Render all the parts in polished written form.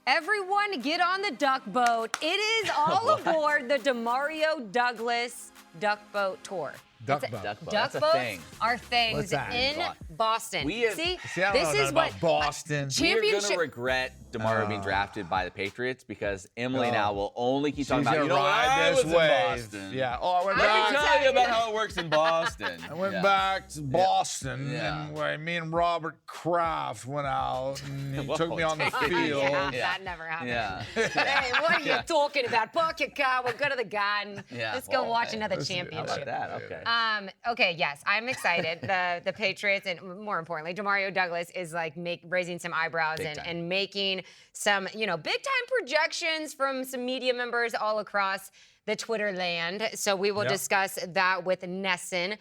Everyone get on the duck boat. It is all aboard the Demario Douglas duck boat tour. Duck boat. Duck That's a boats thing. are things What's that? in Boston. We have- See, See, I don't this know is about what Boston. We're going championship. to regret DeMario being drafted by the Patriots because Emily now will only keep talking She's about, gonna you know, when ride I this was in wave. Boston. Yeah. Oh, I went Let me Let me back. tell you about how it works in Boston. I went back to Boston, Yeah. and me and Robert Kraft went out, and he Whoa, took me on the take it field. Yeah, Yeah. that never happened. Yeah. Hey, what are you Yeah. talking about? Park your car. We'll go to the garden. Yeah. Let's go Well, watch hey, another listen, how How championship. about that? Okay. Okay, yes, I'm excited. The Patriots, and more importantly, Demario Douglas is like raising some eyebrows Big time. and making some, big time projections from some media members all across the Twitter land. So we will Yep. discuss that with NESN.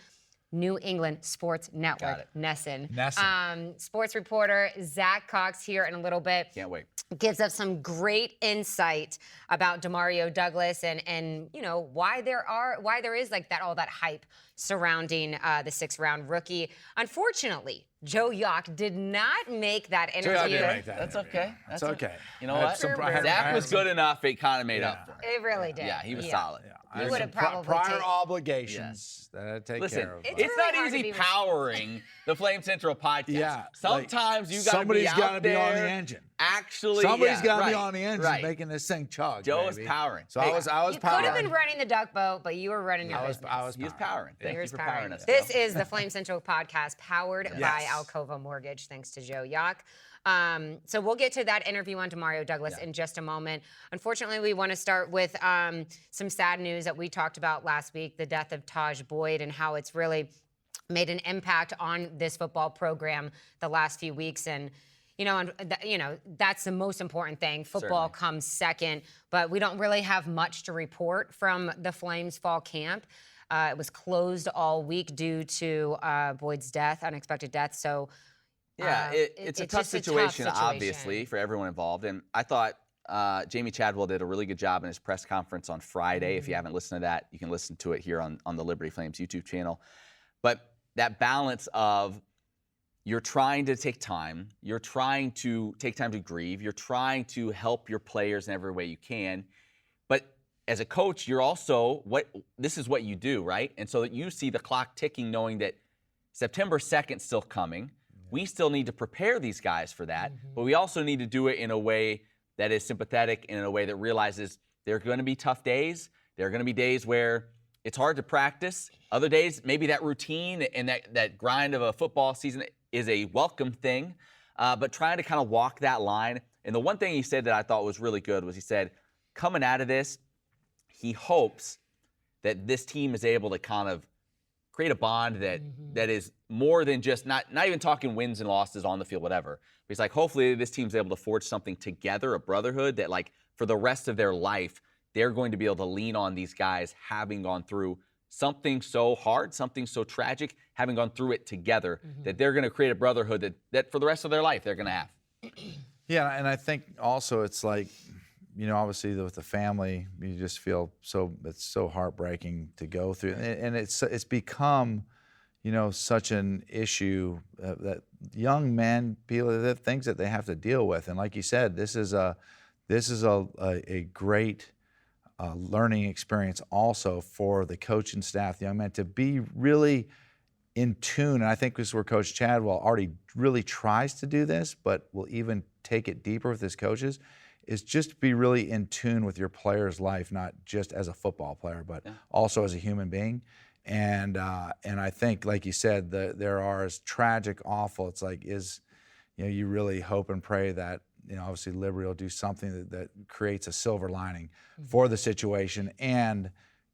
New England Sports Network, Got it. NESN. NESN. Sports reporter Zack Cox here in a little bit Can't wait. gives us some great insight about Demario Douglas and why there is like that all that hype surrounding the 6th-round rookie. Unfortunately, Joe Yock did not make that Joe Yock interview. didn't make that That's interview. okay. That's okay. You know I had what? some- I had- I Zach had was some- good enough. It kind of made up for it. It really did. Yeah, he was solid. Yeah, He I had would've some probably prior taken- obligations that I take Listen, care of. It's it's really not hard to easy be powering the Flame Central podcast. Yeah, Sometimes you got to be somebody's out gotta be on the there engine. Actually, Somebody's yeah, got to right, be on the engine right. making this thing chug. Joe is baby. powering. So Hey, I was You could powering. have been running the duck boat, but you were running your I was business. He was powering. powering. Thank Here's you for powering us. This Joe. is the Flame Central podcast powered by Yes. Alcova Mortgage, thanks to Joe Yock. So we'll get to that interview on Demario Douglas in just a moment. Unfortunately, we want to start with some sad news that we talked about last week, the death of Taj Boyd and how it's really made an impact on this football program the last few weeks. And that's the most important thing. Football Certainly. comes second, but we don't really have much to report from the Flames fall camp. It was closed all week due to Boyd's death, unexpected death. So, Yeah, it's a tough just a tough situation, situation. obviously, for everyone involved. And I thought Jamie Chadwell did a really good job in his press conference on Friday. If you haven't listened to that, you can listen to it here on the Liberty Flames YouTube channel. But that balance of you're trying to take time, you're trying to take time to grieve, you're trying to help your players in every way you can. But as a coach, you're also, this is what you do, right? And so that you see the clock ticking, knowing that September 2nd still coming. We still need to prepare these guys for that, but we also need to do it in a way that is sympathetic and in a way that realizes there are going to be tough days. There are going to be days where it's hard to practice. Other days, maybe that routine and that grind of a football season is a welcome thing, but trying to kind of walk that line. And the one thing he said that I thought was really good was he said, coming out of this, he hopes that this team is able to kind of create a bond that is more than just not even talking wins and losses on the field, whatever. But he's like, hopefully this team's able to forge something together, a brotherhood that like for the rest of their life, they're going to be able to lean on these guys having gone through something so hard, something so tragic, having gone through it together, that they're going to create a brotherhood that for the rest of their life they're going to have. Yeah, and I think also it's like, obviously with the family, you just feel it's so heartbreaking to go through, and it's become, such an issue that young men, people, the things that they have to deal with, and like you said, this is a great learning experience also for the coaching staff, the young men, to be really in tune. And I think this is where Coach Chadwell already really tries to do this, but will even take it deeper with his coaches, is just to be really in tune with your player's life, not just as a football player, but also as a human being. And I think, like you said, there are as tragic, awful. It's like, you really hope and pray that, obviously Liberty will do something that creates a silver lining for the situation, and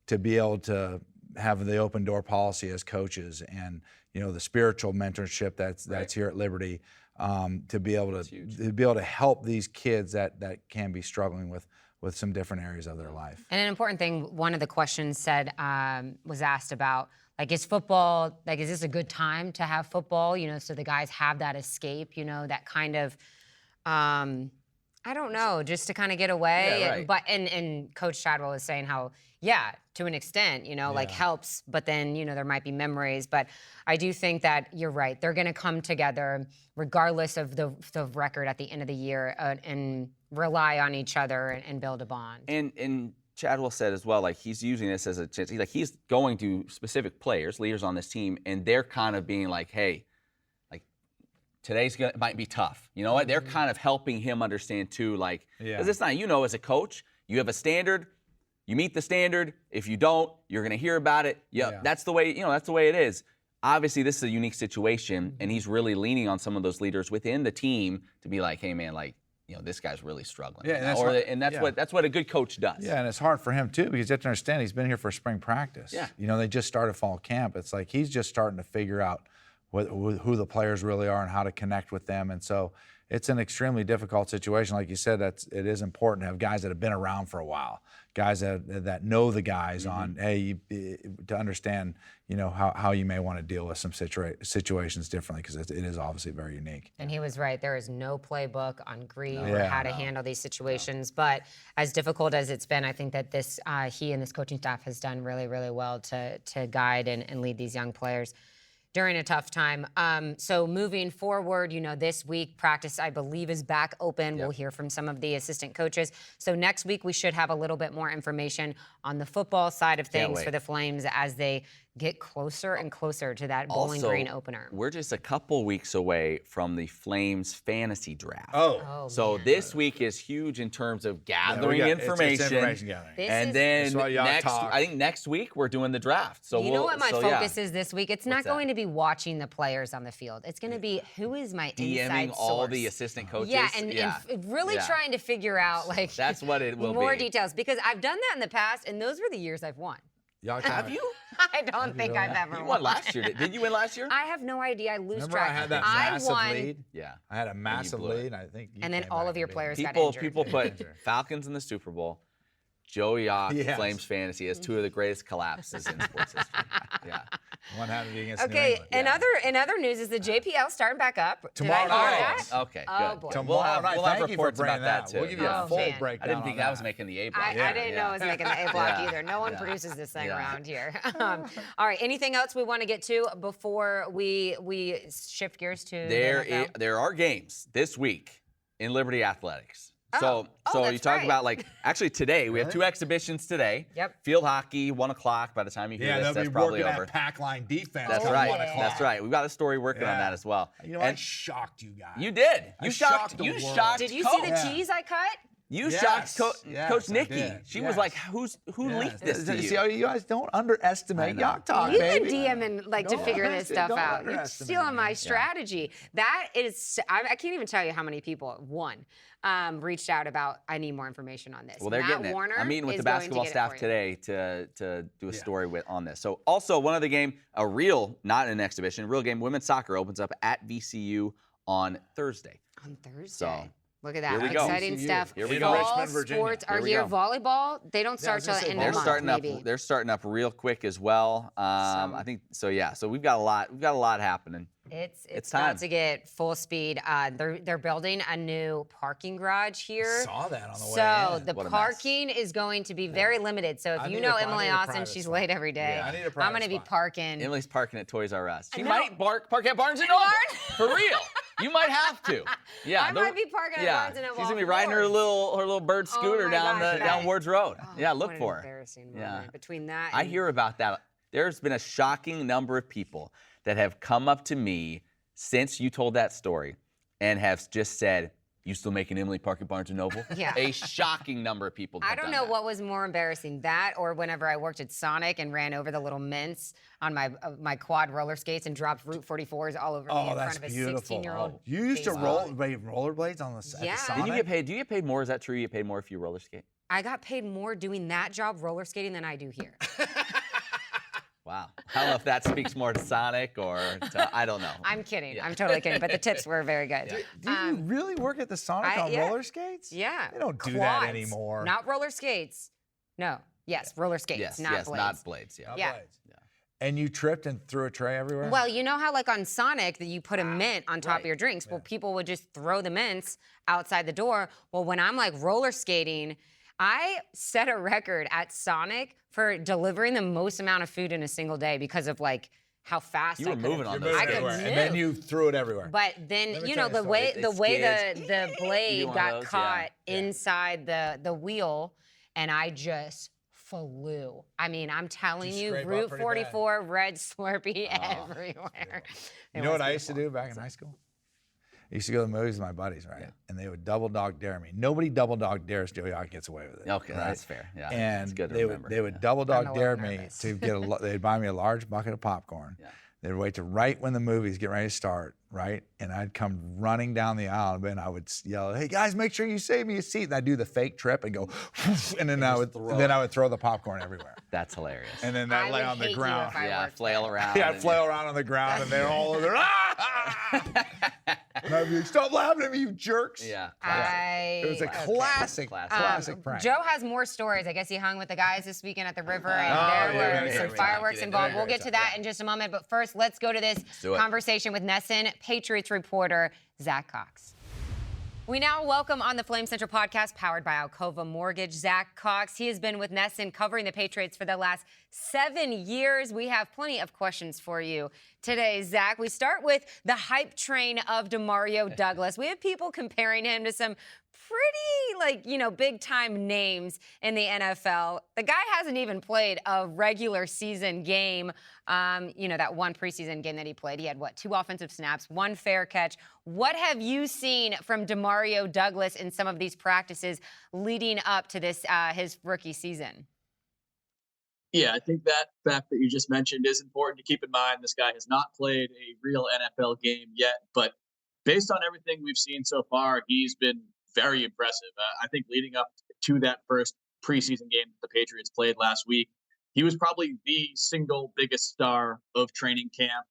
to be able to have the open door policy as coaches, and the spiritual mentorship that's here at Liberty, to be able to help these kids that can be struggling with some different areas of their life. And an important thing, one of the questions said, was asked about, like, is football, like, is this a good time to have football, so the guys have that escape, that kind of I don't know, just to kind of get away. Yeah, right. And Coach Chadwell was saying how, yeah, to an extent, like helps, but then, there might be memories. But I do think that you're right. They're going to come together regardless of the record at the end of the year and rely on each other and build a bond. And Chadwell said as well, like he's using this as a chance. He's going to specific players, leaders on this team, and they're kind of being like, hey, might be tough. You know what? They're kind of helping him understand too, like, because it's not, as a coach, you have a standard, you meet the standard. If you don't, you're going to hear about it. Yeah, that's the way, that's the way it is. Obviously, this is a unique situation, and he's really leaning on some of those leaders within the team to be like, hey, man, like, this guy's really struggling. Yeah, and that's what a good coach does. Yeah, and it's hard for him too because you have to understand he's been here for spring practice. Yeah. They just started fall camp. It's like he's just starting to figure out who the players really are and how to connect with them. And so it's an extremely difficult situation. Like you said, it is important to have guys that have been around for a while, guys that know the guys on, hey, to understand, how you may want to deal with some situations differently because it is obviously very unique. And he was right. There is no playbook on grief or how to handle these situations. But as difficult as it's been, I think that he and this coaching staff has done really, really well to guide and lead these young players during a tough time. So moving forward, this week practice, I believe, is back open. We'll hear from some of the assistant coaches. So next week we should have a little bit more information on the football side of things for the Flames as they get closer and closer to that Bowling Green opener. We're just a couple weeks away from the Flames fantasy draft. So man. This week is huge in terms of gathering information. It's information gathering. And then I think next week we're doing the draft. So you know what my focus is this week? It's not going to be watching the players on the field. It's going to be who is my inside source. all the assistant coaches. Yeah, and really trying to figure out that's what it will more be. details because I've done that in the past, and those were the years I've won. Have you? I don't think I've ever You won. won last year. Didn't you win last year? I have no idea. I lose Remember track. I had that massive lead? Yeah. I had a massive lead. I think. And then all of your players got injured. People put Falcons in the Super Bowl, Joe Yacht, Flames fantasy as two of the greatest collapses in sports history. Yeah. One happened to be against New Okay, England. in other news is the JPL starting back up. Tomorrow Did I hear night. that? Okay, Oh, good. boy. Tomorrow night. We'll have Thank you for reports bringing about that too. We'll give you a Oh, full man. breakdown. I didn't think on that was making the A block. I didn't know it was making the A block Yeah. either. No one Yeah. produces this thing Yeah. around here. All right, anything else we want to get to before we shift gears to the NFL? There are games this week in Liberty Athletics. So that's you talk right. about actually today we have two exhibitions today. Yep. Field hockey 1 o'clock. By the time you hear this, they'll that's be probably working over. at pack line defense. That's at right. 1 o'clock. That's right. We've got a story working on that as well. I shocked you guys. You did. I You shocked the You world. shocked. Did you Coach. see the cheese I cut? You Yes. shocked Yes, Coach I Nikki. did. She was Yes. like, "Who leaked this to you?" See, you guys don't underestimate know. Yacht Talk, You've baby. been DMing to Don't figure this stuff don't out. You're underestimate stealing my me. strategy. That is, I can't even tell you how many people, reached out about, I need more information on this. Well, they're Matt getting it. Warner I'm meeting with is the going to basketball get it staff for you. today to do a story on this. So also one other game, not an exhibition, real game, women's soccer opens up at VCU on Thursday. On Thursday. So, look at that. here we go. Exciting VCU. stuff. Here we go. All Richmond, Virginia. sports are Here we here. go. Volleyball, they don't start till the end They're of the month, starting up. maybe. They're starting up real quick as well. I think so. Yeah. So we've got a lot. We've got a lot happening. It's time. about to get full speed. They're building a new parking garage here. Saw that on the way So in. the What a mess. parking is going to be very limited. So if I you need know a- I Emily need a Austin, private she's spot. late every day. Yeah, I need a I'm private going to be spot. parking. Emily's parking at Toys R Us. She No. might park at Barnes and Noble. For real. You might have to. Yeah. I might be parking at Barnes and Noble. She's gonna be riding her little bird scooter my down gosh, down that- Ward's Road. Oh, Yeah, what look an for her. embarrassing Yeah. moment. Between that, I and- hear about that. There's been a shocking number of people that have come up to me since you told that story and have just said, "You still making Emily park at Barnes and Noble?" Yeah. A shocking number of people. I have don't done know that. what was more embarrassing, that or whenever I worked at Sonic and ran over the little mints on my quad roller skates and dropped Route 44s all over me Oh, in that's front of a beautiful. 16-year-old. You used to baseball. rollerblades on the Yeah. at the Did Sonic? you get paid? Do you get paid more? Is that true? You get paid more if you roller skate? I got paid more doing that job, roller skating, than I do here. Wow. I don't know if that speaks more to Sonic or to, I don't know. I'm kidding. Yeah. I'm totally kidding. But the tips were very good. Do you really work at the Sonic on roller skates? Yeah. They don't do that Quads, anymore. Not roller skates. No. Yes, roller skates, yes, not blades. not blades. Yeah. Not Yeah. blades. And you tripped and threw a tray everywhere? Well, you know how like on Sonic that you put a mint on top of your drinks? Well, people would just throw the mints outside the door. Well, when I'm like roller skating, I set a record at Sonic for delivering the most amount of food in a single day because of like how fast You I were could moving have- on You're those I moving could skates. everywhere. And then move. you threw it everywhere. But then, Let me you tell know, you a the way story. the It's way skids. the blade one of got those? caught Yeah. inside the wheel, and I just flew. I mean, I'm telling Did you you, scrape up Route pretty 44, red Slurpee Oh, everywhere. You It know was what I used to beautiful. do back in high school? I used to go to the movies with my buddies, right? Yeah. And they would double dog dare me. Nobody double dog dares Joey Yock gets away with it. Okay, right? that's fair. Yeah, And it's good to they remember. would Yeah. double I'm dog a dare little me nervous. to get they'd buy me a large bucket of popcorn. Yeah. They'd wait to right when the movie's getting ready to start, right? And I'd come running down the aisle and I would yell, "Hey guys, make sure you save me a seat." And I'd do the fake trip and go, and then I would throw the popcorn everywhere. That's hilarious. And then I that lay would on the hate you ground. if I Yeah, worked flail there. around. Yeah, I'd and- flail around on the ground and they're all over there. And I'd be like, "Stop laughing at me, you jerks." Yeah. It was a Okay. classic Classic. prank. Joe has more stories. I guess he hung with the guys this weekend at the river, and Oh, there yeah, were yeah, some yeah, fireworks yeah. involved. Yeah, We'll get to that yeah. in just a moment. But first, let's go to this do it. conversation with NESN Patriots reporter Zack Cox. We now welcome on the Flame Central podcast, powered by Alcova Mortgage, Zach Cox. He has been with NESN covering the Patriots for the last 7 years. We have plenty of questions for you today, Zach. We start with the hype train of Demario Douglas. We have people comparing him to some pretty, big time names in the NFL. The guy hasn't even played a regular season game. That one preseason game that he played, he had 2 offensive snaps, 1 fair catch. What have you seen from Demario Douglas in some of these practices leading up to this, his rookie season? Yeah, I think that fact that you just mentioned is important to keep in mind. This guy has not played a real NFL game yet, but based on everything we've seen so far, he's been very impressive. I think leading up to that first preseason game that the Patriots played last week, he was probably the single biggest star of training camp.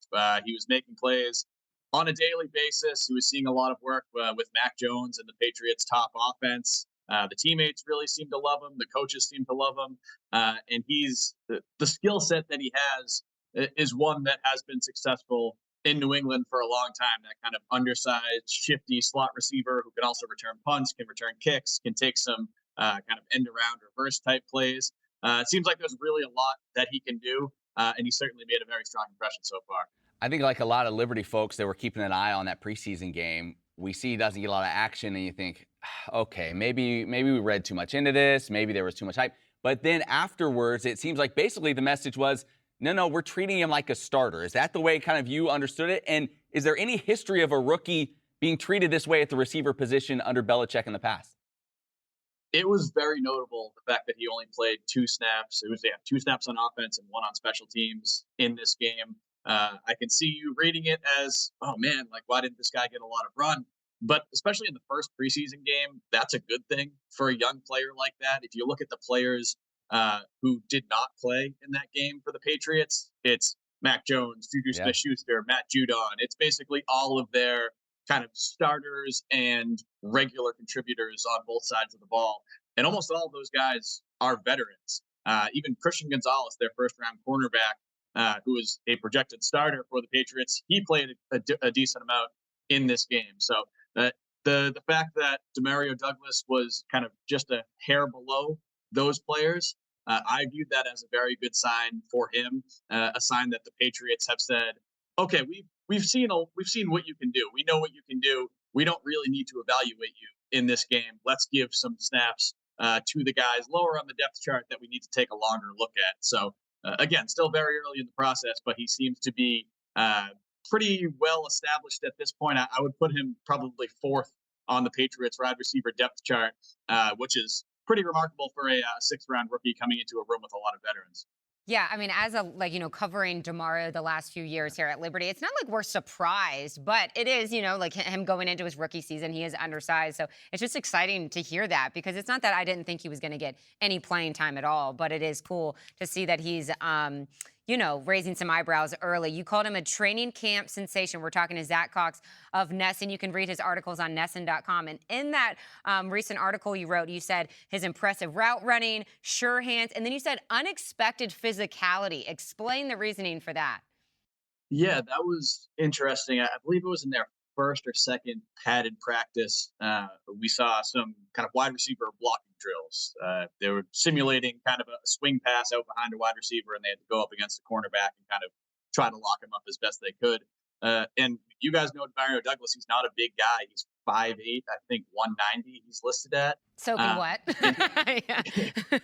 He was making plays on a daily basis. He was seeing a lot of work with Mac Jones and the Patriots' top offense. The teammates really seem to love him. The coaches seem to love him. And he's the skill set that he has is one that has been successful in New England for a long time. That kind of undersized, shifty slot receiver who can also return punts, can return kicks, can take some kind of end around reverse type plays. It seems like there's really a lot that he can do. And he certainly made a very strong impression so far. I think like a lot of Liberty folks that were keeping an eye on that preseason game, we see he doesn't get a lot of action and you think, okay, maybe we read too much into this. Maybe there was too much hype. But then afterwards, it seems like basically the message was, no, we're treating him like a starter. Is that the way kind of you understood it? And is there any history of a rookie being treated this way at the receiver position under Belichick in the past? It was very notable, the fact that he only played 2 snaps. It was 2 snaps on offense and 1 on special teams in this game. I can see you reading it as, oh man, like why didn't this guy get a lot of run? But especially in the first preseason game, that's a good thing for a young player like that. If you look at the players who did not play in that game for the Patriots, it's Mac Jones, Juju Smith-Schuster, Matt Judon. It's basically all of their kind of starters and regular contributors on both sides of the ball. And almost all of those guys are veterans. Even Christian Gonzalez, their first-round cornerback, who is a projected starter for the Patriots, he played a decent amount in this game. So the fact that Demario Douglas was kind of just a hair below those players, I viewed that as a very good sign for him, a sign that the Patriots have said, okay, we've seen what you can do. We know what you can do. We don't really need to evaluate you in this game. Let's give some snaps to the guys lower on the depth chart that we need to take a longer look at. So again, still very early in the process, but he seems to be pretty well established at this point. I would put him probably 4th on the Patriots wide receiver depth chart, which is pretty remarkable for a 6th-round rookie coming into a room with a lot of veterans. Yeah, I mean, as covering Demario the last few years here at Liberty, it's not like we're surprised, but it is, like him going into his rookie season, he is undersized. So it's just exciting to hear that, because it's not that I didn't think he was going to get any playing time at all, but it is cool to see that he's, raising some eyebrows early. You called him a training camp sensation. We're talking to Zack Cox of NESN. You can read his articles on NESN.com. And in that recent article you wrote, you said his impressive route running, sure hands, and then you said unexpected physicality. Explain the reasoning for that. Yeah, that was interesting. I believe it was in their first or second padded practice. We saw some kind of wide receiver blocking drills. They were simulating kind of a swing pass out behind a wide receiver, and they had to go up against the cornerback and kind of try to lock him up as best they could. And you guys know Demario Douglas. He's not a big guy. He's 5'8", I think 190 he's listed at. Soaking wet.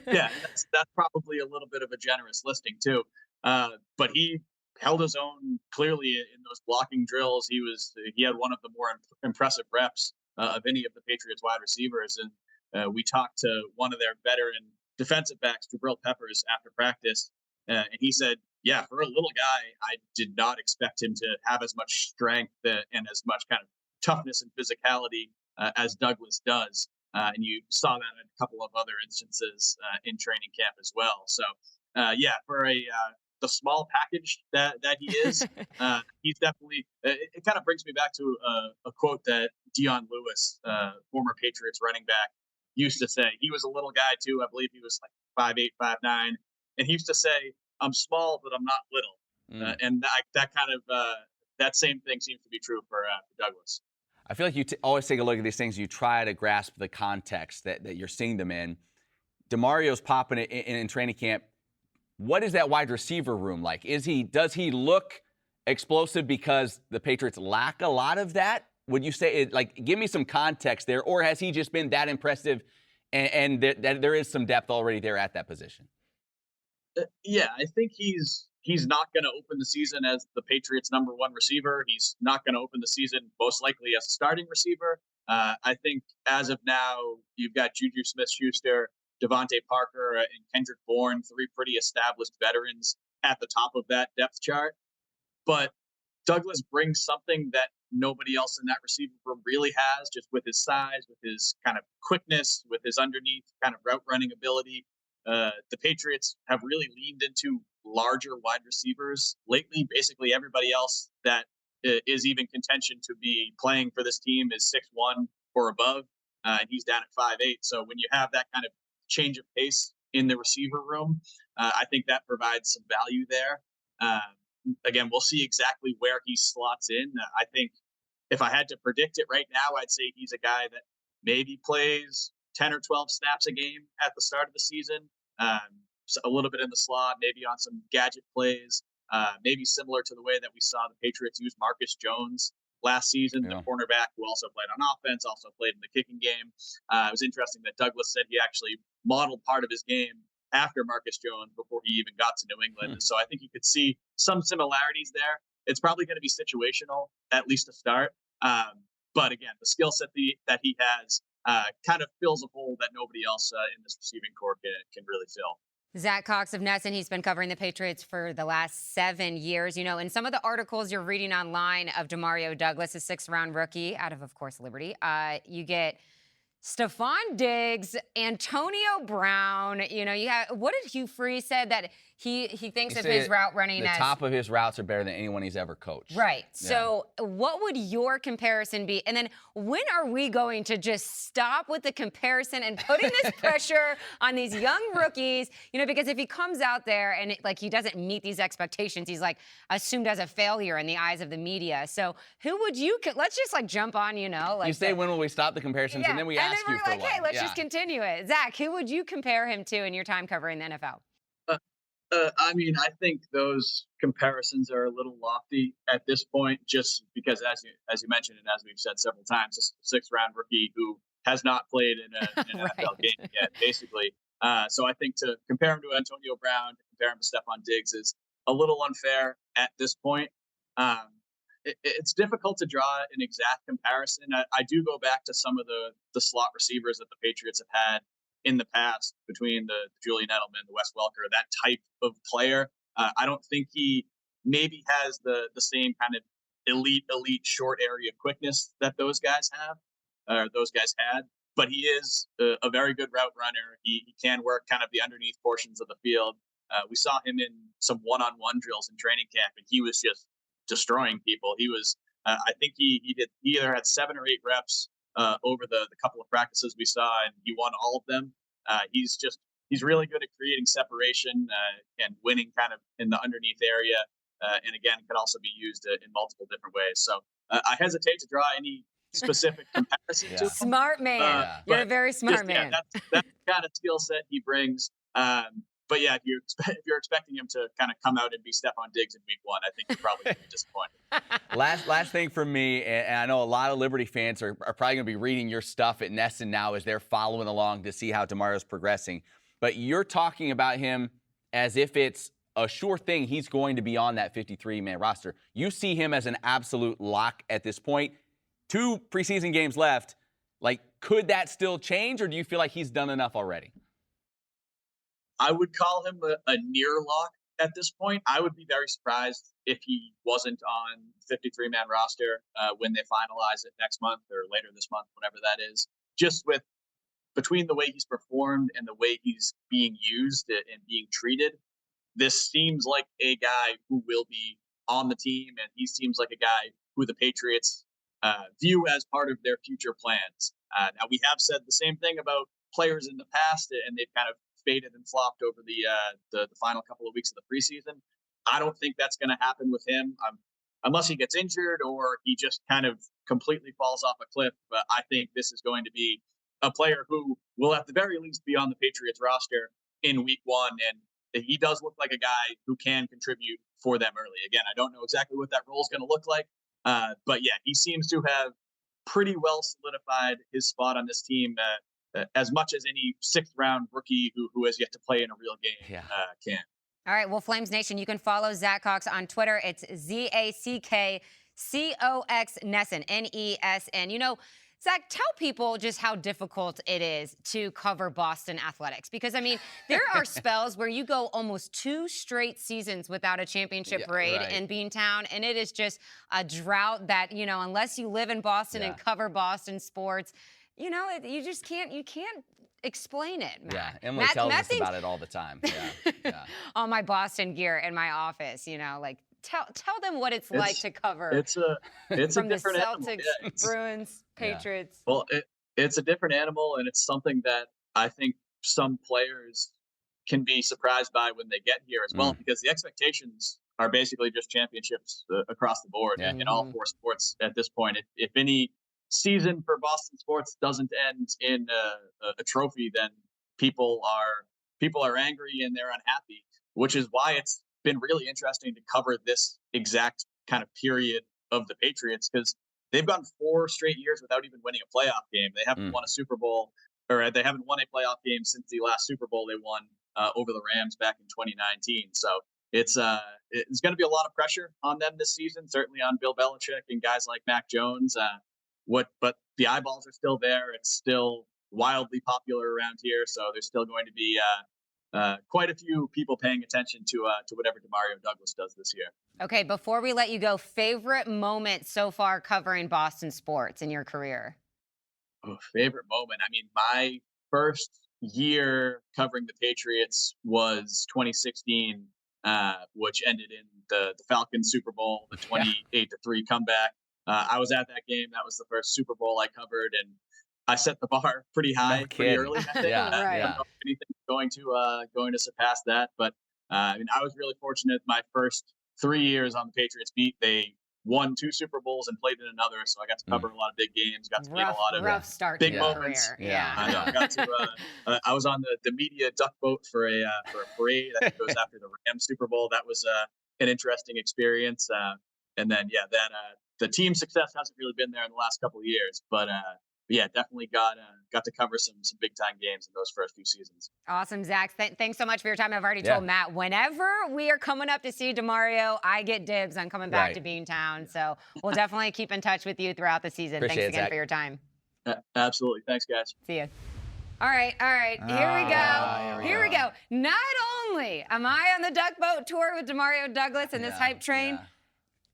Yeah, that's probably a little bit of a generous listing too. But he held his own clearly in those blocking drills. He had one of the more impressive reps of any of the Patriots wide receivers. And we talked to one of their veteran defensive backs, Jabril Peppers, after practice, and he said, "Yeah, for a little guy, I did not expect him to have as much strength and as much kind of toughness and physicality as Douglas does." And you saw that in a couple of other instances in training camp as well. So, yeah, for the small package that he is, he's definitely. It kind of brings me back to a quote that Dion Lewis, former Patriots running back, used to say. He was a little guy too. I believe he was like 5'8", 5'9", and he used to say, "I'm small, but I'm not little." And that kind of that same thing seems to be true for Douglas. I feel like you always take a look at these things. You try to grasp the context that you're seeing them in. Demario's popping it in training camp. What is that wide receiver room like? Does he look explosive because the Patriots lack a lot of that? Would you say give me some context there, or has he just been that impressive and that there is some depth already there at that position? Yeah, I think he's not going to open the season as the Patriots' #1 receiver. He's not going to open the season most likely as a starting receiver. I think as of now, you've got Juju Smith-Schuster, Devontae Parker, and Kendrick Bourne, 3 pretty established veterans at the top of that depth chart. But Douglas brings something that nobody else in that receiver room really has, just with his size, with his kind of quickness, with his underneath kind of route running ability. The Patriots have really leaned into larger wide receivers lately. Basically, everybody else that is even contention to be playing for this team is 6'1" or above, and he's down at 5'8". So when you have that kind of change of pace in the receiver room, I think that provides some value there. Again, we'll see exactly where he slots in. I think if I had to predict it right now, I'd say he's a guy that maybe plays 10 or 12 snaps a game at the start of the season, so a little bit in the slot, maybe on some gadget plays, maybe similar to the way that we saw the Patriots use Marcus Jones last season, the cornerback who also played on offense, also played in the kicking game. It was interesting that Douglas said he actually modeled part of his game after Marcus Jones before he even got to New England. So I think you could see some similarities there. It's probably going to be situational, at least to start. But again, the skill set that he has kind of fills a hole that nobody else in this receiving corps can really fill. Zack Cox of NESN, he's been covering the Patriots for the last 7 years. In some of the articles you're reading online of Demario Douglas, a 6th-round rookie out of course, Liberty, you get Stephon Diggs, Antonio Brown. What did Hugh Freeze said that he thinks of his route running as the top of his routes are better than anyone he's ever coached. Right. Yeah. So what would your comparison be? And then when are we going to just stop with the comparison and putting this pressure on these young rookies? Because if he comes out there and he doesn't meet these expectations, he's assumed as a failure in the eyes of the media. So who would you? Let's just jump on. You say when will we stop the comparisons, and then we ask you for one. Hey, let's just continue it. Zach, who would you compare him to in your time covering the NFL? I think those comparisons are a little lofty at this point, just because, as you mentioned, and as we've said several times, this is a 6th-round rookie who has not played in an right. NFL game yet, basically. So I think to compare him to Antonio Brown, to compare him to Stephon Diggs is a little unfair at this point. It's difficult to draw an exact comparison. I do go back to some of the slot receivers that the Patriots have had in the past, between the Julian Edelman, the Wes Welker, that type of player. I don't think he maybe has the same kind of elite short area quickness that those guys have, or those guys had. But he is a very good route runner. He can work kind of the underneath portions of the field. We saw him in some one-on-one drills in training camp, and he was just destroying people. He was, I think he either had 7 or 8 reps over the couple of practices we saw, and he won all of them. He's really good at creating separation and winning kind of in the underneath area, and again, can also be used in multiple different ways. So I hesitate to draw any specific comparison to him. Smart man. You're a very smart man. That's the kind of skill set he brings. But yeah, if you're expecting him to kind of come out and be Stephon Diggs in week 1, I think you're probably going to be disappointed. Last thing for me, and I know a lot of Liberty fans are probably going to be reading your stuff at NESN now as they're following along to see how Demario's progressing. But you're talking about him as if it's a sure thing he's going to be on that 53-man roster. You see him as an absolute lock at this point. 2 preseason games left. Like, could that still change, or do you feel like he's done enough already? I would call him a near lock at this point. I would be very surprised if he wasn't on 53-man roster when they finalize it next month or later this month, whatever that is. Just between the way he's performed and the way he's being used and being treated, this seems like a guy who will be on the team, and he seems like a guy who the Patriots view as part of their future plans. Now, we have said the same thing about players in the past, and they've kind of faded and flopped over the final couple of weeks of the preseason. I don't think that's going to happen with him unless he gets injured or he just kind of completely falls off a cliff. But I think this is going to be a player who will at the very least be on the Patriots roster in week 1. And he does look like a guy who can contribute for them early. Again, I don't know exactly what that role is going to look like. But yeah, he seems to have pretty well solidified his spot on this team as much as any 6th-round rookie who has yet to play in a real game can. All right, well, Flames Nation, you can follow Zack Cox on Twitter. It's ZackCox NESN, NESN. You know, Zach, tell people just how difficult it is to cover Boston athletics. Because, I mean, there are spells where you go almost 2 straight seasons without a championship parade in Beantown, and it is just a drought that, you know, unless you live in Boston and cover Boston sports, you know, you just can't explain it, Matt. Yeah, Emily tells us about it all the time. Yeah. All my Boston gear in my office, you know, like tell them what it's like to cover. It's from a different the Celtics, animal. Bruins, Patriots. Well, it's a different animal, and it's something that I think some players can be surprised by when they get here as well, because the expectations are basically just championships across the board in all 4 sports at this point. If any season for Boston sports doesn't end in a trophy, then people are angry and they're unhappy, which is why it's been really interesting to cover this exact kind of period of the Patriots, because they've gone 4 straight years without even winning a playoff game. They haven't won a Super Bowl, or they haven't won a playoff game since the last Super Bowl they won over the Rams back in 2019. So it's going to be a lot of pressure on them this season, certainly on Bill Belichick and guys like Mac Jones. But the eyeballs are still there. It's still wildly popular around here, so there's still going to be quite a few people paying attention to whatever Demario Douglas does this year. Okay, before we let you go, favorite moment so far covering Boston sports in your career? Oh, favorite moment. I mean, my first year covering the Patriots was 2016, which ended in the Falcons Super Bowl, the 28-3 comeback. I was at that game. That was the first Super Bowl I covered, and I set the bar pretty high, pretty early. I think. I don't know if anything's going to surpass that, but I mean, I was really fortunate. My first 3 years on the Patriots beat, they won 2 Super Bowls and played in another, so I got to cover a lot of big games. Got to be in a lot of rough start big to moments. Career. I got to. I was on the media duck boat for a parade. I think it was after the Rams Super Bowl. That was an interesting experience. And then the team success hasn't really been there in the last couple of years, but yeah, definitely got to cover some big time games in those first few seasons. Awesome, Zach. Thanks so much for your time. I've already told Matt, whenever we are coming up to see Demario, I get dibs on coming back to Beantown. So we'll definitely keep in touch with you throughout the season. Appreciate Thanks it, again Zach. for your time. Absolutely. Thanks, guys. See you. All right. Here we go. Not only am I on the duck boat tour with Demario Douglas and this hype train,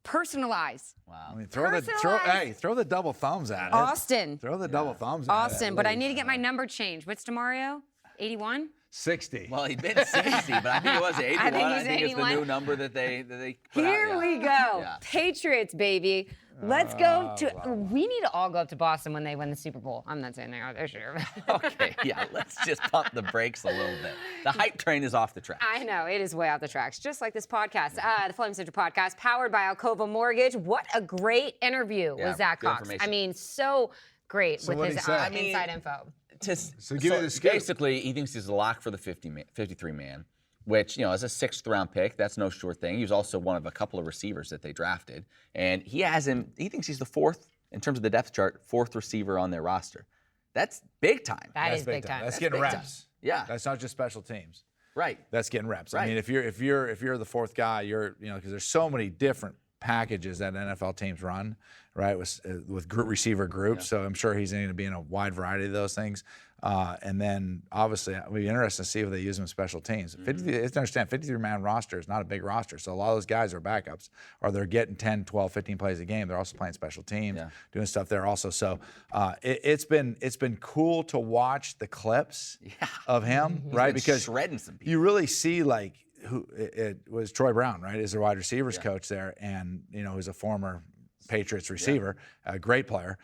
personalize. Wow. I mean, throw the double thumbs at it. Austin. Throw the double thumbs at it. Austin, but I need to get my number changed. What's Demario? 81? 60. Well, he'd been 60, but I think it was 81. I think it's the 81. new number that they put Here out. we go. Yeah. Patriots, baby. Let's go to. We need to all go up to Boston when they win the Super Bowl. I'm not saying they are this year. Okay, yeah, let's just pump the brakes a little bit. The hype train is off the track. I know, it is way off the tracks, just like this podcast. The Flame Center podcast, powered by Alcova Mortgage. What a great interview with Zach good Cox. I information. mean, so great with what'd his he say? inside info. So give me the scoop. Basically, he thinks he's a lock for the 53-man, which, as a 6th-round pick, that's no sure thing. He was also one of a couple of receivers that they drafted. And he thinks he's the 4th, in terms of the depth chart, 4th receiver on their roster. That's big time. That is big time. That's getting big reps. time. Yeah. That's not just special teams. Right. That's getting reps. I Right. mean, if you're the 4th guy, because there's so many different packages that NFL teams run, right? With receiver groups. So I'm sure he's going to be in a wide variety of those things. And then obviously it'll be interesting to see if they use him in special teams. 53-man roster is not a big roster. So a lot of those guys are backups, or they're getting 10, 12, 15 plays a game. They're also playing special teams, doing stuff there also. So it's been cool to watch the clips of him, right? Because shredding some people. you really see it was Troy Brown, right? Is their wide receivers coach there, and who's a former Patriots receiver, a great player.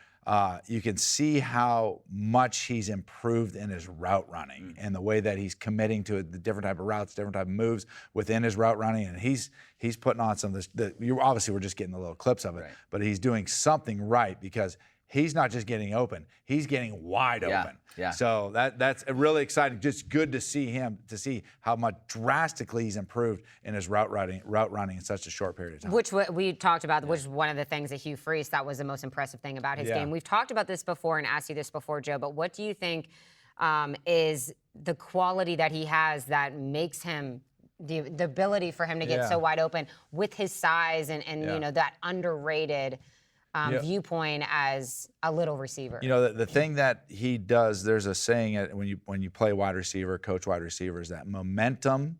You can see how much he's improved in his route running and the way that he's committing to the different type of routes, different type of moves within his route running, and he's putting on some of this. You obviously we're just getting the little clips of it, but he's doing something right because he's not just getting open; he's getting wide open. Yeah. So that's really exciting. Just good to see how much drastically he's improved in his route running in such a short period of time. Which we talked about, which is one of the things that Hugh Freeze thought was the most impressive thing about his game. We've talked about this before and asked you this before, Joe, but what do you think is the quality that he has that makes him the ability for him to get so wide open with his size and that underrated viewpoint as a little receiver? The thing that he does, there's a saying when you play wide receiver, coach wide receivers, that momentum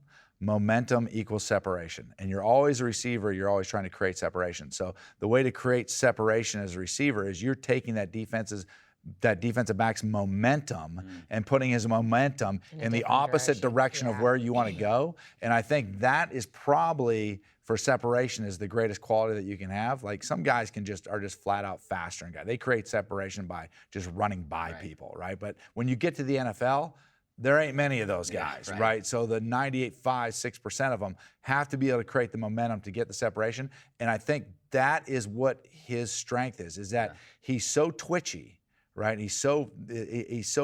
equals separation. And you're always a receiver, you're always trying to create separation. So the way to create separation as a receiver is you're taking that defensive back's momentum and putting his momentum in the opposite direction of where you want to go. And I think that is probably, for separation, is the greatest quality that you can have. Like some guys are just flat out faster and they create separation by just running by people, right? But when you get to the NFL, there ain't many of those guys, right? So the 6% of them have to be able to create the momentum to get the separation. And I think that is what his strength is that he's so twitchy, right? He's so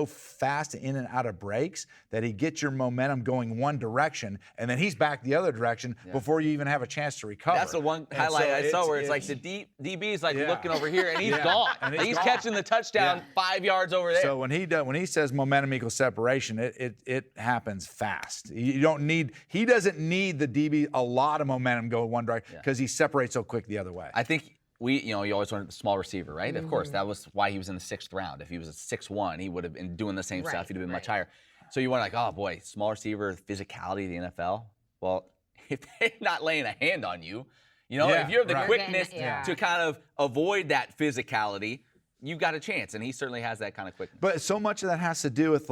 fast in and out of breaks that he gets your momentum going one direction, and then he's back the other direction before you even have a chance to recover. That's the one highlight I saw where it's like the DB is like looking over here, and he's gone. And he's catching the touchdown 5 yards over there. So when he says momentum equals separation, it happens fast. He doesn't need the DB a lot of momentum going one direction because he separates so quick the other way. I think you always wanted a small receiver, right? Of course, that was why he was in the 6th round. If he was a 6'1", he would have been doing the same stuff. He'd have been much higher. So you want oh boy, small receiver, physicality of the NFL. Well, if they're not laying a hand on you, if you have the quickness to kind of avoid that physicality, you've got a chance. And he certainly has that kind of quickness. But so much of that has to do with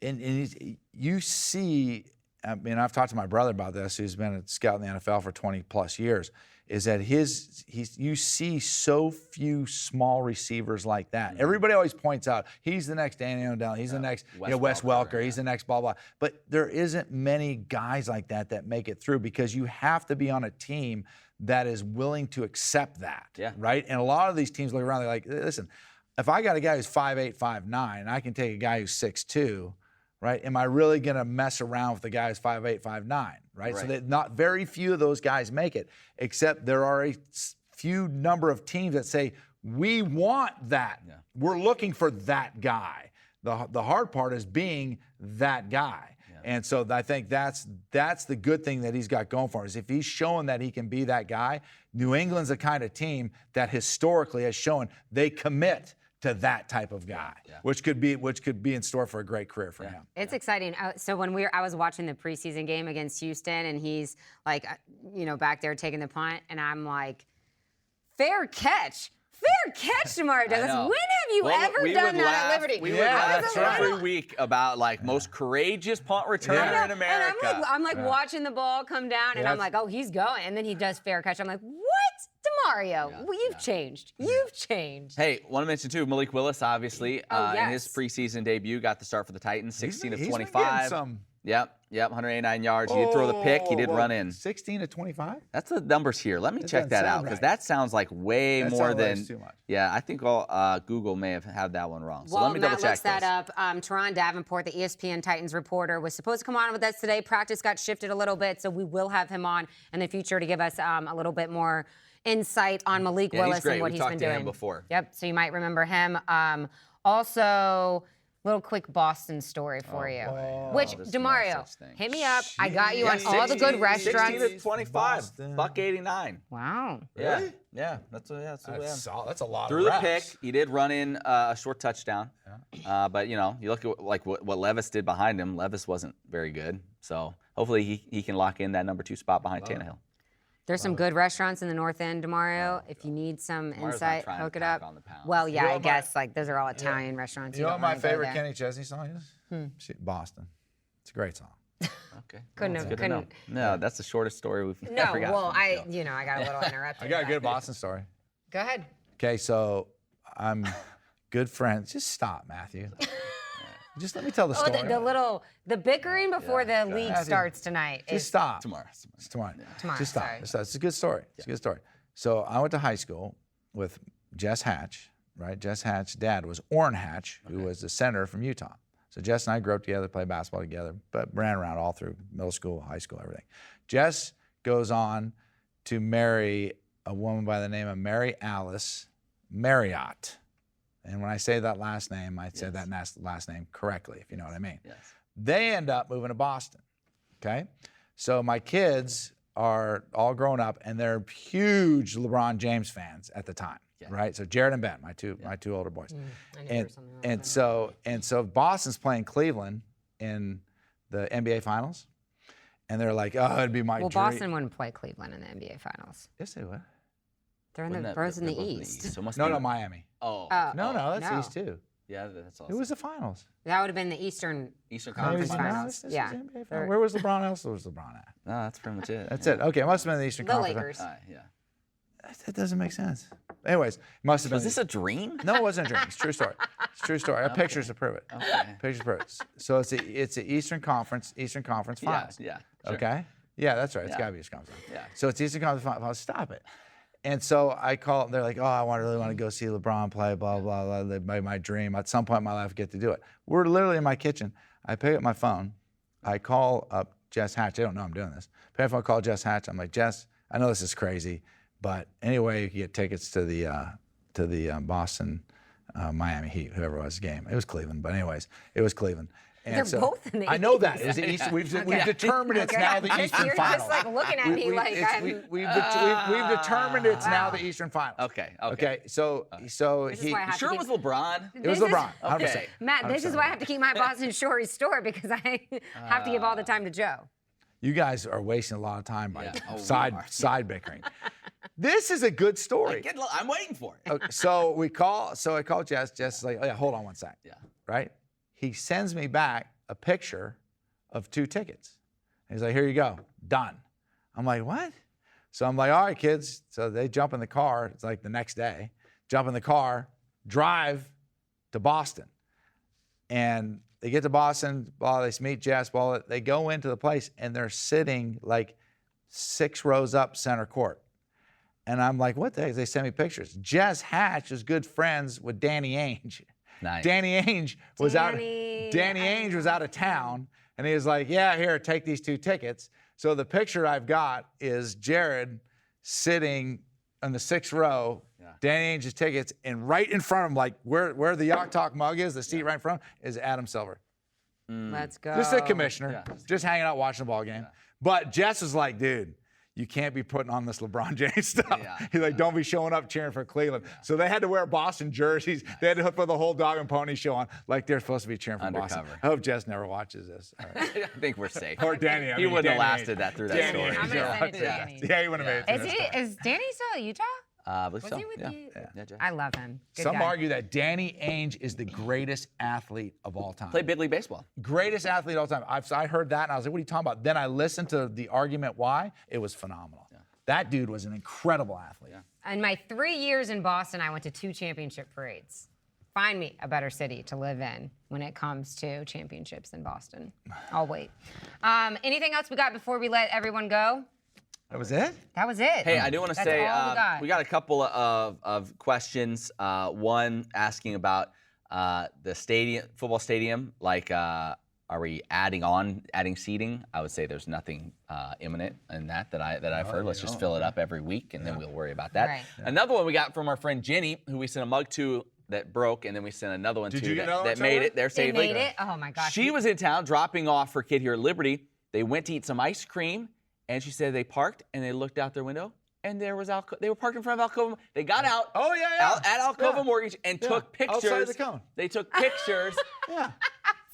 you see. I mean, I've talked to my brother about this, who's been a scout in the NFL for 20 plus years, is that you see so few small receivers like that. Everybody always points out, he's the next Danny O'Dell, he's the next Wes Welker, he's the next blah, blah. But there isn't many guys like that make it through because you have to be on a team that is willing to accept that, right? And a lot of these teams look around, they're like, listen, if I got a guy who's 5'8", 5'9", and I can take a guy who's 6'2", right? Am I really going to mess around with the guy who's 5'8", 5'9", right? So that not very few of those guys make it, except there are a few number of teams that say, we want that. We're looking for that guy. The hard part is being that guy. And so I think that's the good thing that he's got going for him, is if he's showing that he can be that guy, New England's the kind of team that historically has shown they commit to that type of guy, which could be in store for a great career for him. It's exciting. So when I was watching the preseason game against Houston, and he's like, back there taking the punt, and I'm like, fair catch Fair catch, Demario Douglas. know. When have you ever done that at Liberty? We would Yeah, laugh that's every right. week about like most courageous punt returner in America. And I'm like watching the ball come down, and I'm like, oh, he's going. And then he does fair catch. I'm like, what? Demario, well, you've changed. You've changed. Hey, want to mention too, Malik Willis, obviously, in his yes. preseason debut, got the start for the Titans, 16 of He's been 25. getting some. Yep, 189 yards. He did throw the pick. He did run in. 16 to 25? That's the numbers here. Let me That check doesn't that out sound because right. that sounds like way That more sounds like than. it's too much. Yeah, I think Google may have had that one wrong. So While let me double Matt check looks that this. up, Teron Davenport, the ESPN Titans reporter, was supposed to come on with us today. Practice got shifted a little bit, so we will have him on in the future to give us a little bit more insight on Malik Yeah, he's Willis great. and what We've he's talked been to doing. him before. Yep, so you might remember him. Also, little quick Boston story for you. Which, there's no Demario, such thing. hit me up. I got you on Yeah, all the good 16 restaurants. to 25, Boston. buck 89. Wow. Yeah, Really? yeah, that's That's a lot Through of the pick, reps. he did run in a short touchdown. But you look at what Levis did behind him. Levis wasn't very good, so hopefully he can lock in that number 2 spot behind Tannehill. There's some good restaurants in the North End, Demario. If you need some Tomorrow's not insight, trying to hook it pack up. on the pounds. Well, yeah, You know I what guess like those are all Italian restaurants. You know don't what my wanna go favorite there. Kenny Chesney song is? Boston. It's a great song. Okay, Couldn't that's have- good to know. couldn't- No, that's the shortest story we've No, ever got. well, from the I show. got a little interrupted. I got a but- good Boston story. Go ahead. Okay, so I'm good friends. Just stop, Matthew. Just let me tell the Oh, story. the bickering before the league Matthew, starts tonight. Just is- stop. Tomorrow. It's tomorrow. Tomorrow, Just stop. sorry. It's a good story. It's a good story. So I went to high school with Jess Hatch, right? Jess Hatch's dad was Orrin Hatch, who was the senator from Utah. So Jess and I grew up together, played basketball together, but ran around all through middle school, high school, everything. Jess goes on to marry a woman by the name of Mary Alice Marriott. And when I say that last name, I say that last name correctly, if you know what I mean. Yes. They end up moving to Boston, okay? So my kids are all grown up, and they're huge LeBron James fans at the time, right? So Jared and Ben, my two older boys. I knew there And was something wrong and with so Boston's playing Cleveland in the NBA Finals, and they're like, oh, it'd be my Well, dream. Boston wouldn't play Cleveland in the NBA Finals. Yes, they would. They're in Wouldn't the that- both in they're the both East. So it must No, be- no, Miami. Oh, No, that's no. East too. yeah, that's all. It was the Finals. That would have been the Eastern. Eastern Conference Conference Finals. Finals. This was Yeah. the NBA They're- Finals. Where was LeBron else? Where was LeBron at? No, that's pretty much it. That's it. Okay, it must have been the Eastern The Conference. Lakers. Yeah. That doesn't make sense. Anyways, must have been. Was this a dream? No, it wasn't a dream. It's a true story. It's a true story. I have pictures to prove it. Okay. Pictures to prove it. So it's the Eastern Conference Finals. Yeah. Sure. Okay. Yeah, that's right. It's Yeah. got to be Eastern Conference. Yeah. So it's Eastern Conference Finals. Stop it. And so I call. They're like, oh, I really want to go see LeBron play. Blah blah blah. My dream. At some point in my life, I get to do it. We're literally in my kitchen. I pick up my phone. I call up Jess Hatch. They don't know I'm doing this. Pick up my phone. Call Jess Hatch. I'm like, Jess, I know this is crazy, but anyway, you can get tickets to the Boston, Miami Heat, whoever it was, game. It was Cleveland, but anyways, it was Cleveland. And They're so, both in the I know East. that. It was the East. We've determined it's now the Eastern You're Finals. just like looking at me like We've determined it's now the Eastern Finals. Okay. Okay. So This is he. why I have Sure to it was keep, LeBron. It was This is- LeBron. 100%. Okay. Matt, this is why I have to keep my Boston story store because I have to give all the time to Joe. You guys are wasting a lot of time by Yeah. Oh, we side are. bickering. This is a good story. I'm waiting for it. Okay, so I call Jess. Jess is like, oh yeah, hold on one sec. Yeah. Right? He sends me back a picture of 2 tickets. He's like, here you go, done. I'm like, what? So I'm like, all right, kids. So they jump in the car. It's like the next day. Jump in the car, drive to Boston. And they get to Boston, they meet Jess, they go into the place, and they're sitting like 6 rows up center court. And I'm like, what the heck? They send me pictures. Jess Hatch is good friends with Danny Ainge. Nice. Danny Ainge was Danny Ainge was out of town, and he was like, yeah, here, take these 2 tickets. So the picture I've got is Jared sitting in the 6th row, Danny Ainge's tickets, and right in front of him, like where the Yacht Talk mug is, the seat right in front of him, is Adam Silver. Let's go. Just the commissioner, Yeah. just hanging out watching the ball game. But Jess was like, dude, you can't be putting on this LeBron James stuff. Yeah. He's like, don't be showing up cheering for Cleveland. So they had to wear Boston jerseys. They had to put the whole dog and pony show on, like they're supposed to be cheering for Boston. Undercover. I hope Jess never watches this. All right. I think we're safe. Or Danny. I He mean, wouldn't have Danny lasted Ainge. that through that Danny story. Ainge, I'm gonna yeah. send it to Danny. Yeah, he wouldn't have made it through that story. Is Danny still at Utah? I believe Was so. he with you? Yeah, Jay. I love him. Good Some guy. argue that Danny Ainge is the greatest athlete of all time. Played big league baseball. Greatest athlete of all time. I heard that and I was like, what are you talking about? Then I listened to the argument why. It was phenomenal. That dude was an incredible athlete. In my 3 years in Boston, I went to 2 championship parades. Find me a better city to live in when it comes to championships than Boston. I'll wait. Anything else we got before we let everyone go? That was it? That was it. Hey, I do want to That's say all we got a couple of questions. One asking about the stadium, football stadium. Like, are we adding seating? I would say there's nothing imminent in that I've heard. Let's just fill it up every week, and then we'll worry about that. Right. Another one we got from our friend Jenny, who we sent a mug to that broke, and then we sent another one Did to you get another that one, made Trevor? it there They safely. made it? Oh, my gosh. She was in town dropping off her kid here at Liberty. They went to eat some ice cream, and she said they parked and they looked out their window, and there was they were parked in front of Alcova. They got out at Alcova Mortgage and took pictures. Outside the cone. They took pictures Yeah.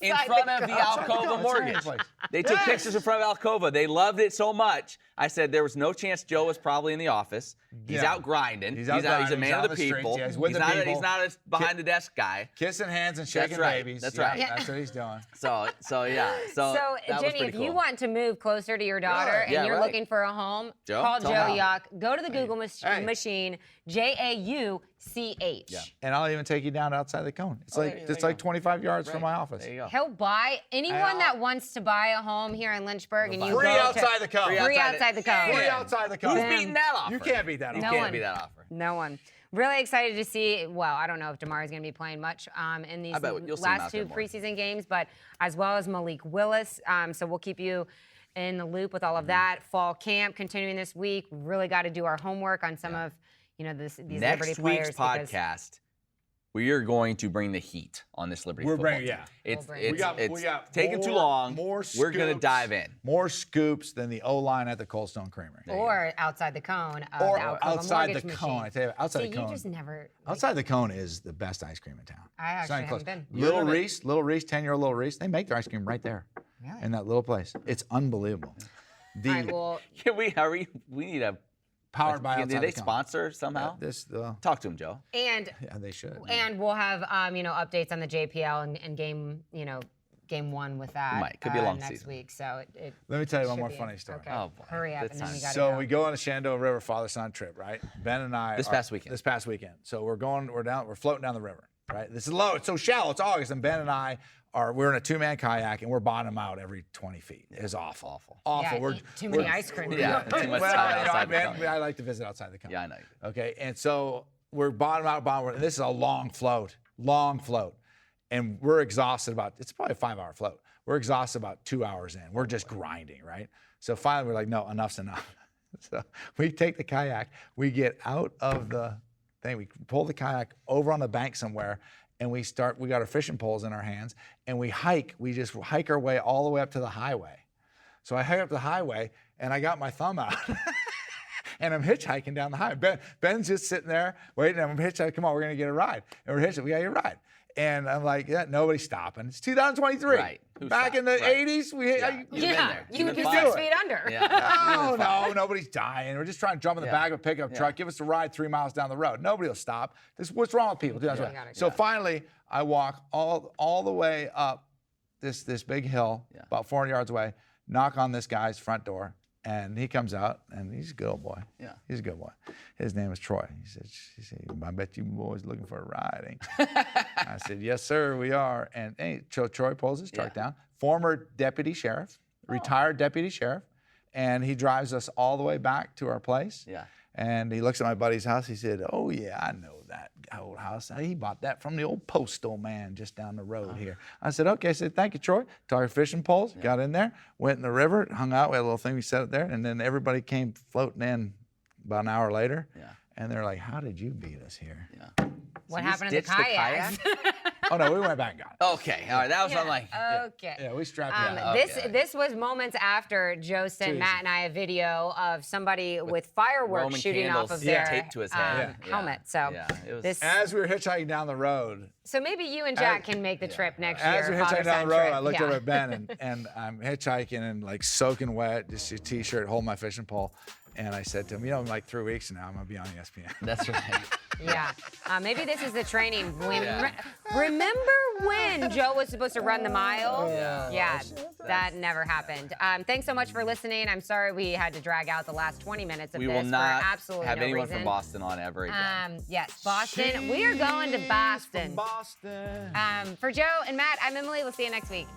in Outside front the of the cone. Outside the Alcova cone. Mortgage. It's a great place. They took pictures in front of Alcova. They loved it so much. I said there was no chance Joe was probably in the office. He's Yeah. out grinding. He's out grinding. He's a man He's of on the the streets. people. Yeah, he's with the people. He's not a behind the desk guy. Kissing hands and shaking right. babies. That's Yeah, right. That's what he's doing. So yeah. So So, that was Jenny, pretty if cool. you want to move closer to your daughter Yeah, and you're right. looking for a home, Joe, call tell Joe him Yock. Go to the Google Hey. machine, JAUCH. Yeah. And I'll even take you down outside the cone. It's like there it's you like go. 25 yards from Right. my office. There you go. He'll buy anyone that wants to buy a home here in Lynchburg, and you Free go to outside the cone. free outside the cone. Free outside the cone. Who's beating that offer? You can't beat that You offer. No can't one. beat that offer. No one. Really excited to see. Well, I don't know if Demario's going to be playing much in these I bet you'll see him out last there 2 more. preseason games, but as well as Malik Willis. So we'll keep you in the loop with all Mm-hmm. of that. Fall camp continuing this week. We really got to do our homework on some of these Liberty Next players. week's podcast, we are going to bring the heat on this Liberty We're football bringing- team. yeah. It's We'll bring it. We got taking too more- long. more We're going to scoops. dive in. More scoops than the O-line at the Cold Stone Creamery. Or outside the cone of Or the Alcova outside the Mortgage cone. machine. I tell you, outside See, the cone. you just never. Outside the cone is the best ice cream in town. I It's not actually close. haven't been. Little Reese, 10-year-old Little Reese, they make their ice cream right there. Really? In that little place. It's unbelievable. The All right, well, Can we need a powered by Did outside they the cone. sponsor somehow? Talk to him, Joe. and They should. And we'll have updates on the JPL and game game 1 with that Might. Could be a long next season. week. So it Let me tell you one should more be funny in. story. Okay. Oh, boy. Hurry up, That's and then we nice. got to So go. we go on a Shenandoah River father-son trip, right? Ben and I. This past weekend. This past weekend. So we're floating down the river, right? This is low. It's so shallow. It's August, and Ben and I we're in a 2-man kayak, and we're bottom out every 20 feet. It's awful. Awful. Yeah, We're eat too many ice cream. Yeah, too much Well, time you know, outside the cone. I like to visit outside the cone. Yeah, I know. Okay, and so we're bottom out, and this is a long float, and we're exhausted it's probably a 5-hour float. We're exhausted about 2 hours in. We're just grinding, right? So finally we're like, no, enough's enough. So we take the kayak, we get out of the thing, we pull the kayak over on the bank somewhere, and we got our fishing poles in our hands, and we just hike our way all the way up to the highway. So I hike up the highway, and I got my thumb out. And I'm hitchhiking down the highway. Ben's just sitting there waiting. I'm hitchhiking. Come on, we're gonna get a ride. And we're hitchhiking. We gotta get a ride. And I'm like, yeah, nobody's stopping. It's 2023. Right. Who Back in the stopped? Right. 80s, You've been there. you You've been were fine. 6 feet under. Yeah. No, nobody's dying. We're just trying to jump in the back of a pickup truck. Give us a ride 3 miles down the road. Nobody will stop. What's wrong with people? So finally, I walk all the way up this big hill, about 400 yards away, knock on this guy's front door, and he comes out, and he's a good old boy. Yeah. He's a good boy. His name is Troy. He said, I bet you boys looking for a ride, ain't you? I said, yes, sir, we are. And hey, Troy pulls his truck down. Former deputy sheriff, retired deputy sheriff, and he drives us all the way back to our place. Yeah. And he looks at my buddy's house. He said, oh, yeah, I know that old house. He bought that from the old postal man just down the road here. I said, okay. I said, thank you, Troy. Took our fishing poles, got in there, went in the river, hung out. We had a little thing we set up there. And then everybody came floating in about an hour later. Yeah. And they're like, how did you beat us here? Yeah. What So you happened to the ditched the kayaks? Oh, no, we went back and got it. Okay. All right. That was I'm like. Okay. Yeah, we strapped it Yeah, out. okay. This was moments after Joe sent Matt and I a video of somebody with fireworks Roman shooting off candles of their taped to his head. helmet. So Yeah, it was- this. As we were hitchhiking down the road, So maybe you and Jack can make the trip next year. as we were hitchhiking down father-son the road, trip. I looked Yeah. over at Ben, and I'm hitchhiking and like soaking wet, just a t-shirt, holding my fishing pole, And I said to him, in like 3 weeks from now, I'm going to be on ESPN. That's right. Yeah. Maybe this is the training. When, Yeah. remember when Joe was supposed to run the mile? Yeah. That never happened. Thanks so much for listening. I'm sorry we had to drag out the last 20 minutes of We this will not for absolutely have no anyone reason. from Boston on ever again. Yes, Boston. We are going to Boston. Boston. For Joe and Matt, I'm Emily. We'll see you next week.